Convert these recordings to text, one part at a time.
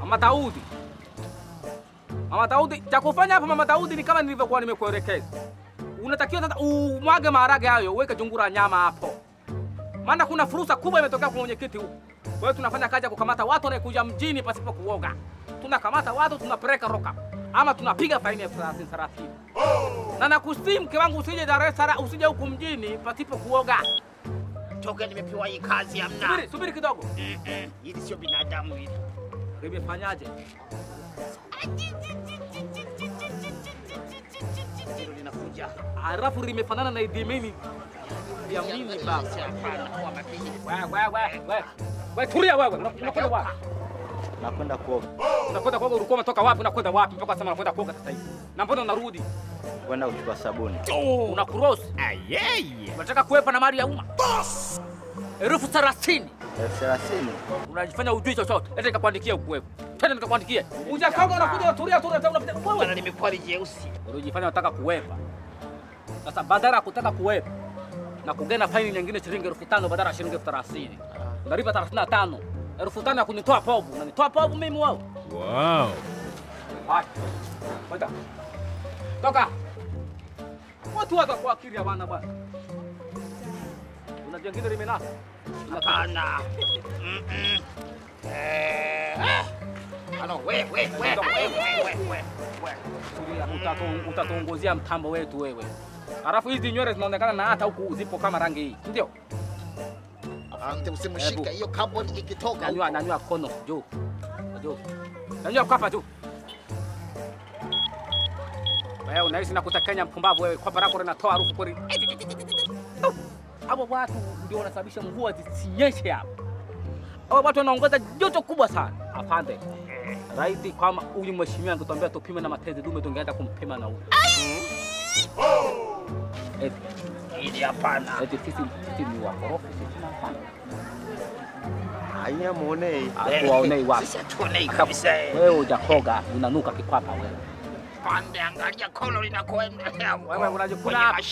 Mama Daudi. Mama Daudi, cha kufanya hapa Mama Daudi ni kama nilivyokuwa nimekuelekeza. Unatakiwa sasa umwage maharage hayo, uweke jungura nyama hapo. Maana kuna fursa kubwa imetokea kwa mwenyekiti huko. Kwa hiyo tunafanya kazi ya kukamata watu wanaokuja mjini pasipo kuoga. Tunakamata watu tunapeleka roka. Ama tunapiga faini ya 30. Na nakusihi mke wangu usije Dar es Salaam, usije huku mjini pasipo kuoga. Toka nimepewa hii kazi hamna. Subiri kidogo. Hili sio binadamu hili. Nimefanyaje? Hilo linakuja. Halafu limefanana na idimini ya mimi baba. Wewe tulia wewe. Unakwenda wapi? Nakwenda kuoga. Unakwenda kuoga, ulikuwa umetoka wapi? Unakwenda wapi? Mpaka sasa unakwenda kuoga sasa hivi. Na mbona unarudi? Kwenda kuchukua sabuni. Una cross. Ayeye. Unataka kuepa na mali ya umma. 30,000. 30,000. Unajifanya ujui chochote. Leta nikakuandikia ukuwepo. Tena nikakuandikia. Unjakoga unakuja tulia tu unapita. Bwana limekuwa jeusi. Unajifanya unataka kuwepa. Sasa badala ya kutaka kuwepa na kugena faini nyingine shilingi 5,000 badala ya shilingi 30,000. Unalipa 35. 5,000 ya kunitoa povu. Unanitoa povu mimi wao. Wow. Haya. Kwenda. Toka. Watu kwa akili ya bwana bwana. Una jingine limenasa? Hapana. Ano we. Utatongozea mtambo wetu wewe. Alafu hizi nywele zinaonekana na hata huku zipo kama rangi hii. Ndio? Afante usimshika hiyo carbon ikitoka. Nanyua kono juu. Nanyua kwapa juu. Wewe unaishi na kutakanya mpumbavu wewe, kwa barako linatoa harufu kweli. Hapo watu ndio wanasababisha mvua zisinyeshe hapa. Hao watu wanaongeza joto kubwa sana. Afande. Raiti kama huyu mheshimiwa angetuambia tupime na matezi dume tungeenda kumpima na huyu. Ili hapana. Eti sisi ni wakorofi sisi hapana. Haya muonei. Tuwaonei wapi? Sisi tuonei kabisa. Wewe hujakoga, unanuka kikwapa wewe. Pande angalia kolo linakoenda. Wewe unajikuna hapa.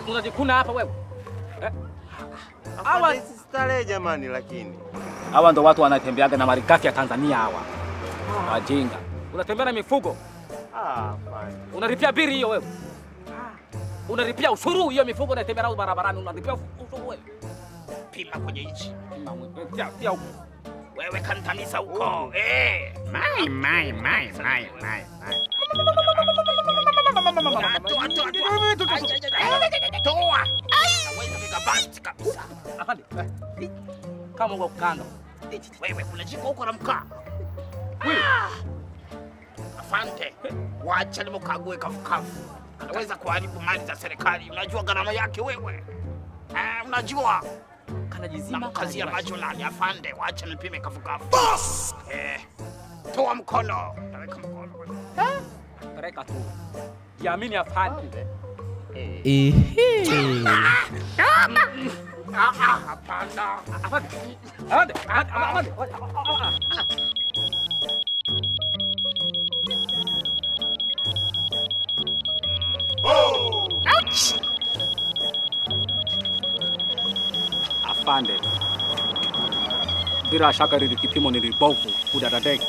Unajikuna hapa wewe. Hawa si starehe jamani lakini. Hawa ndo watu wanatembeaga na malighafi ya Tanzania hawa. Wajinga. Unatembea na mifugo? Fine. Unalipia biri hiyo wewe. Unalipia ushuru hiyo mifugo inatembea nao barabarani, unalipia ushuru wewe. Pima kwenye hichi. Pia huko. Wewe kantamisa huko. Mai. Toa. Naweza kikabasti kabisa. Afande. Kama uko kando. Wewe kuna jiko huko la mkaa. Afande, wacha nimkague kafukafu. Anaweza kuharibu mali za serikali. Unajua gharama yake wewe. Unajua. Kanajizima kazi ya macho nani afande, wacha nipime kafukafu. Toa mkono. Naweka mkono. Pereka tu. Jiamini afande. Hapana. Afande. Ouch! Afande. Bila shaka hili kipimo ni libovu kudadadeki.